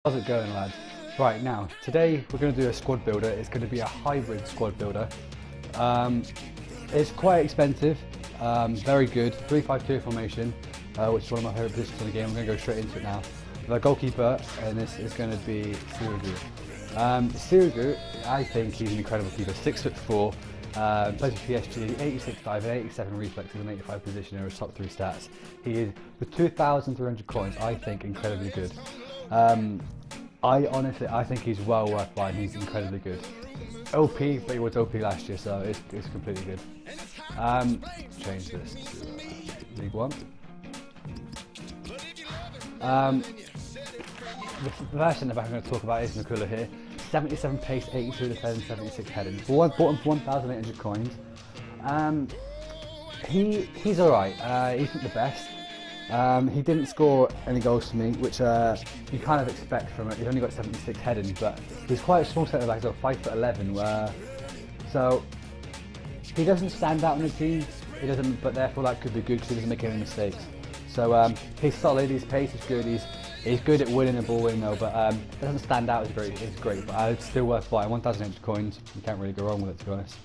How's it going, lads? Right, now today we're going to do a squad builder. It's going to be a hybrid squad builder. It's quite expensive, very good 3-5-2 formation, which is one of my favourite positions in the game. I'm going to go straight into it now. The goalkeeper, and this is going to be Sirigu. Sirigu, I think he's an incredible keeper. 6'4", plays for PSG, 86 diving, 87 reflexes, and 85 position are his top 3 stats. He is, with 2,300 coins, I think incredibly good. I think he's well worth buying. He's incredibly good. OP, but he was OP last year, so it's completely good. Change this to League 1. The first centre back I'm going to talk about is Nakula here. 77 pace, 82 defense, 76 heading. Bought him for 1,800 coins. He's alright. He's not the best. He didn't score any goals for me, which you kind of expect from it. He's only got 76 heading, but he's quite a small centre back, so 5'11", so he doesn't stand out in the team. He doesn't, but therefore that could be good because he doesn't make any mistakes. So he's solid. His pace is good. He's good at winning the ball though, but doesn't stand out as great. It's great, but it's still worth buying. 1,800 coins. You can't really go wrong with it, to be honest.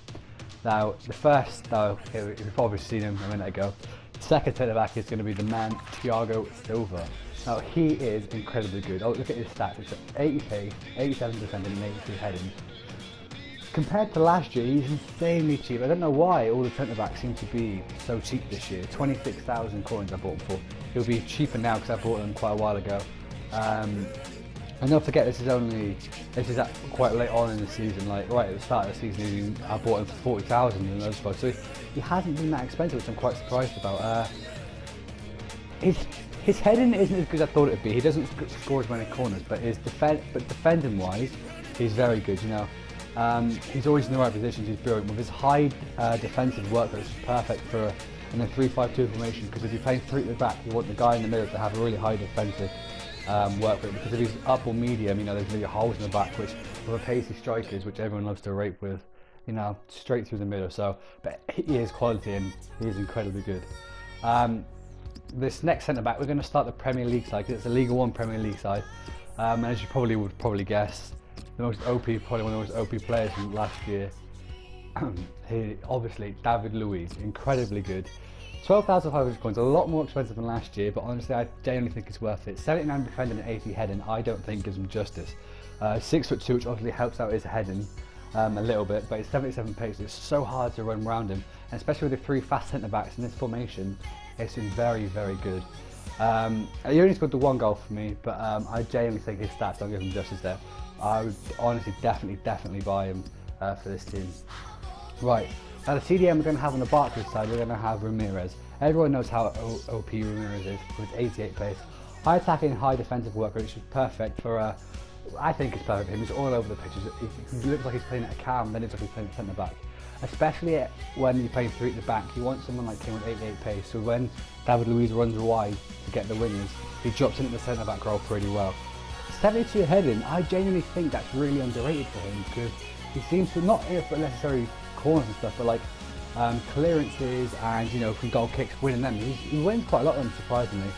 Now the first, you've probably seen him a minute ago. Second centre back is going to be the man Thiago Silva. Now he is incredibly good. Oh, look at his stats. It's 80 pace, 87 defending, and 82 heading. Compared to last year, he's insanely cheap. I don't know why all the centre backs seem to be so cheap this year. 26,000 coins I bought him for. He'll be cheaper now because I bought him quite a while ago. And don't forget, this is quite late on in the season. Like right at the start of the season, I bought him for 40,000 in those spots. So he hasn't been that expensive, which I'm quite surprised about. His heading isn't as good as I thought it would be. He doesn't score as many corners, but defending wise, he's very good. You know, he's always in the right positions. He's brilliant with his high defensive work. That's perfect for in a 3-5-2 formation. Because if you're playing 3 at the back, you want the guy in the middle to have a really high defensive work rate, because if he's up or medium, you know, there's really holes in the back, which with a pacey strikers, which everyone loves to rape with, you know, straight through the middle. So, but he is quality and he is incredibly good. This next centre back, we're going to start the Premier League side, because it's a Ligue 1 Premier League side. And as you would guess, the most OP, probably one of the most OP players from last year. He obviously David Luiz, incredibly good. 12,500 coins, a lot more expensive than last year, but honestly I genuinely think it's worth it. 79 defending and 80 heading, I don't think gives him justice. 6'2", which obviously helps out his heading a little bit, but it's 77 pace. It's so hard to run around him, and especially with the 3 fast centre backs in this formation, it's been very, very good. He only scored the 1 goal for me, but I genuinely think his stats don't give him justice there. I would honestly definitely buy him for this team. Right. Now the CDM we're going to have on the Barclays side, we're going to have Ramirez. Everyone knows how OP Ramirez is with 88 pace. High attacking, high defensive work rate, which is perfect for, I think it's perfect for him. He's all over the pitch. He looks like he's playing at a cam, then it's like he's playing centre back. Especially when you're playing 3 at the back, you want someone like him with 88 pace, so when David Luiz runs wide to get the wingers, he drops in at the centre back role pretty well. 72 heading, I genuinely think that's really underrated for him, because he seems to not necessarily corners and stuff, but like clearances and, you know, from goal kicks, winning them. He wins quite a lot of them, surprisingly.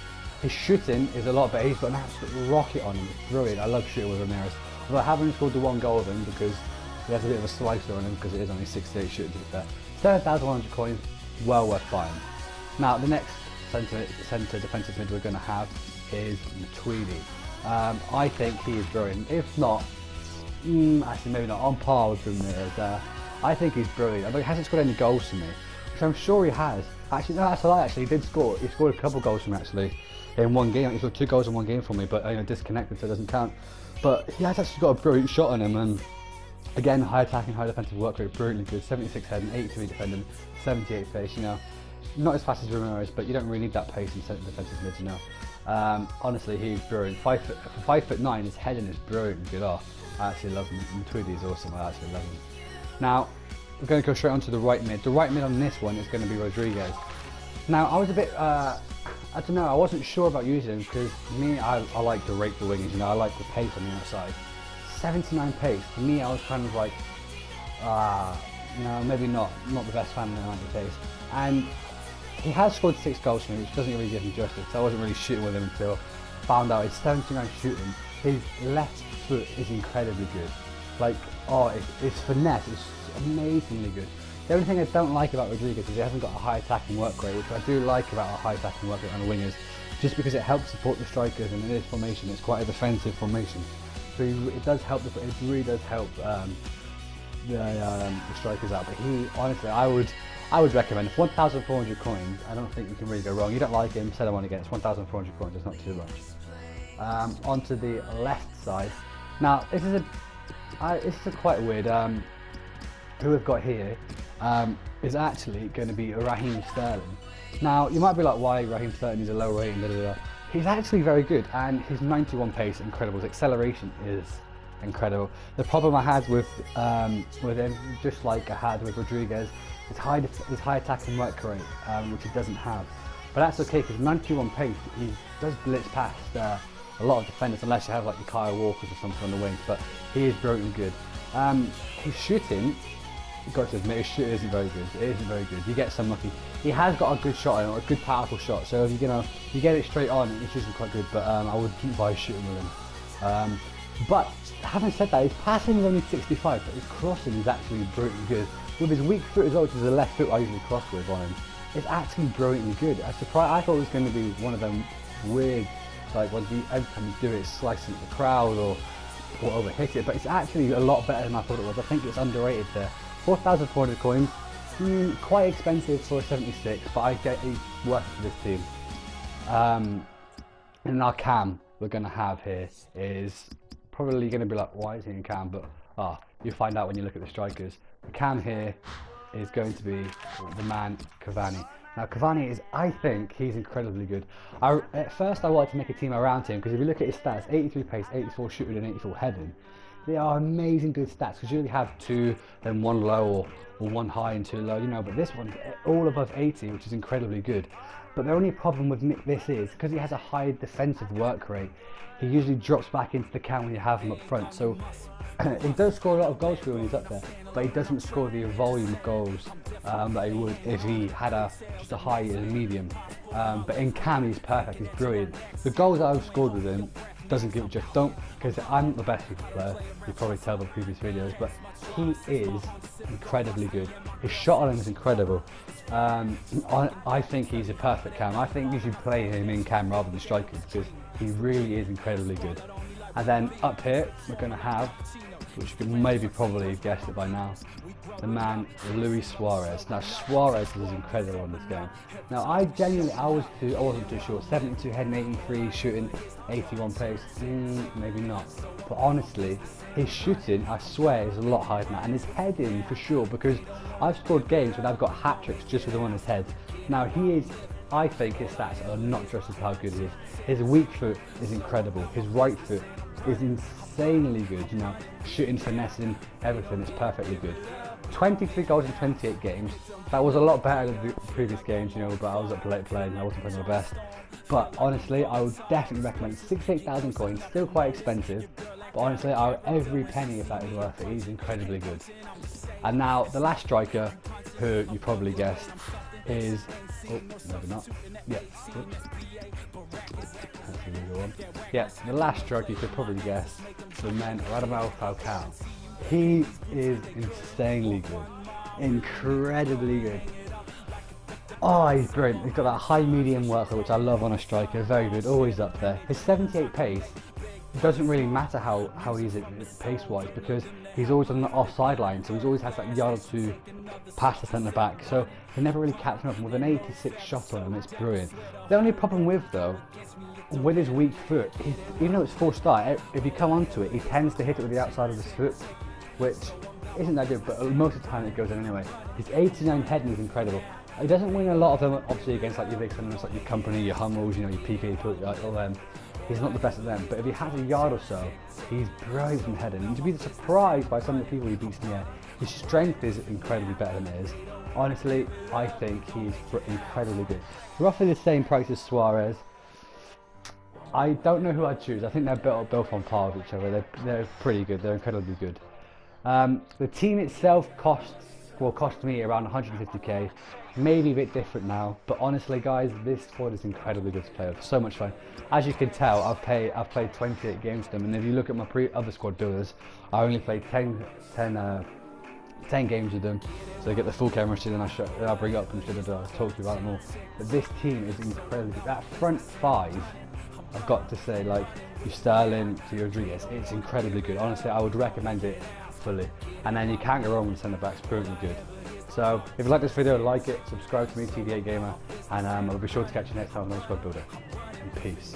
His shooting is a lot better. He's got an absolute rocket on him. It's brilliant. I love shooting with Ramirez. Although I haven't scored the 1 goal with him because he has a bit of a slicer on him, because it is only 68 shooting to be fair. 7,100 coins, well worth buying. Now the next centre defensive mid we're going to have is Matuidi. I think he is brilliant. If not, actually maybe not, on par with Ramirez. I think he's brilliant. I mean, he hasn't scored any goals for me, which I'm sure he has. Actually, no, that's a lie. Actually, he did score. He scored a couple of goals for me actually in 1 game. He scored 2 goals in 1 game for me, but you know, disconnected, so it doesn't count. But he has actually got a brilliant shot on him, and again, high attacking, high defensive work rate, brilliantly good. 76 heading, 83 defending, 78 pace. You know, not as fast as Ramirez, but you don't really need that pace in centre defensive mid, you know. Honestly, he's brilliant. 5'9", his heading is brilliant. Good off. I actually love him. Matuidi is awesome. I actually love him. Now, we're going to go straight onto the right mid. The right mid on this one is going to be Rodriguez. Now, I was a bit, I don't know, I wasn't sure about using him, because me, I like to rake the wingers, you know, I like the pace on the outside. 79 pace, for me, I was kind of like, you know, maybe not the best fan of the 90 pace. And he has scored 6 goals for me, which doesn't really give him justice, so I wasn't really shooting with him until I found out it's 79 shooting, his left foot is incredibly good. Like, oh, his finesse is amazingly good. The only thing I don't like about Rodriguez is he hasn't got a high attacking work rate, which I do like about a high attacking work rate on the wingers, just because it helps support the strikers, and in this formation it's quite a defensive formation. So it does help, it really does help the strikers out. But he, honestly, I would recommend 1,400 coins. I don't think you can really go wrong. You don't like him, sell him on again. It's 1,400 coins, it's not too much. Onto the left side. Now this is a quite weird. Who we've got here is actually going to be Raheem Sterling. Now you might be like, why Raheem Sterling is a low rating? Blah, blah, blah. He's actually very good, and his 91 pace incredible. His acceleration is incredible. The problem I had with him, just like I had with Rodriguez, is his high attacking work rate, which he doesn't have. But that's okay, because 91 pace, he does blitz past a lot of defenders, unless you have like your Kyle Walkers or something on the wings. But he is brilliantly good. His shooting, you've got to admit, his shooting isn't very good. It isn't very good. You get some lucky. He has got a good shot on, a good powerful shot. So if you get it straight on, it's usually quite good. But I would keep by shooting with him. But having said that, his passing is only 65, but his crossing is actually brilliantly good. With his weak foot as well, which is the left foot I usually cross with on him, it's actually brilliantly good. I thought it was going to be one of them weird, like when every time you do it, it's slicing at the crowd or overhit it. But it's actually a lot better than I thought it was. I think it's underrated there. 4,400 coins, quite expensive for a 76, but I get it worth it for this team. And our cam we're going to have here is probably going to be like, why is he in cam? But you'll find out when you look at the strikers. The cam here is going to be the man Cavani. Now Cavani is, I think, he's incredibly good. At first I wanted to make a team around him, because if you look at his stats, 83 pace, 84 shooting and 84 heading, they are amazing good stats, because you only have 2, then 1 low or 1 high and 2 low, but this one's all above 80, which is incredibly good. But the only problem with this is, because he has a high defensive work rate, he usually drops back into the cam when you have him up front. So he does score a lot of goals for you when he's up there, but he doesn't score the volume of goals that he would if he had just a high and medium. But in cam he's perfect, he's brilliant. The goals that I've scored with him doesn't give it because I'm not the best FIFA player, you probably tell by previous videos, but he is incredibly good. His shot on him is incredible. I think he's a perfect cam. I think you should play him in cam rather than strikers, because he really is incredibly good. And then up here we're going to have, which you could maybe probably have guessed it by now, the man Luis Suarez. Now Suarez is incredible on this game. Now I wasn't too sure. 72 heading, 83 shooting, 81 pace, maybe not. But honestly, his shooting, I swear, is a lot higher than that. And his heading for sure, because I've scored games when I've got hat-tricks just with him on his head. Now I think his stats are not just as how good he is. His weak foot is incredible. His right foot is insanely good, shooting, finessing, everything is perfectly good. 23 goals in 28 games. That was a lot better than the previous games, but I was up late playing, I wasn't playing my best. But honestly, I would definitely recommend 68,000 coins, still quite expensive, but honestly, every penny of that is worth it. He's incredibly good. And now, the last striker, who you probably guessed, is, maybe not, the last striker you could probably guess, the man Radamel Falcao. He is insanely good, incredibly good. Oh, he's brilliant. He's got that high medium work rate, which I love on a striker, very good, always up there. His 78 pace, it doesn't really matter how he is pace-wise, because he's always on the offside line, so he always has that yard or two past the centre back, so he never really catching up. With an 86 shot on him, it's brilliant. The only problem with his weak foot, even though it's 4-star, if you come onto it, he tends to hit it with the outside of his foot, which isn't that good, but most of the time it goes in anyway. His 89 heading is incredible. He doesn't win a lot of them, obviously, against like your big centres, like your Company, your Hummels, your PK, all them. He's not the best at them, but if he has a yard or so, he's brilliant from heading. And to be surprised by some of the people he beats in the air, his strength is incredibly better than his. Honestly, I think he's incredibly good. Roughly the same price as Suarez. I don't know who I'd choose. I think they're both on par with each other. They're pretty good. They're incredibly good. The team itself costs squad cost me around 150k, maybe a bit different now, but honestly guys, this squad is incredibly good to play with, so much fun. As you can tell, I've played 28 games with them, and if you look at my other squad builders, I only played 10 games with them, so I get the full camera sheet and I'll bring it up and talk to you about them all. But this team is incredibly good. That front five, I've got to say, like your Sterling to your Rodriguez, it's incredibly good. Honestly, I would recommend it fully. And then you can't go wrong with the centre backs, brilliantly good. So if you like this video, like it, subscribe to me, TD8 Gamer, and I'll be sure to catch you next time on the squad builder. And peace.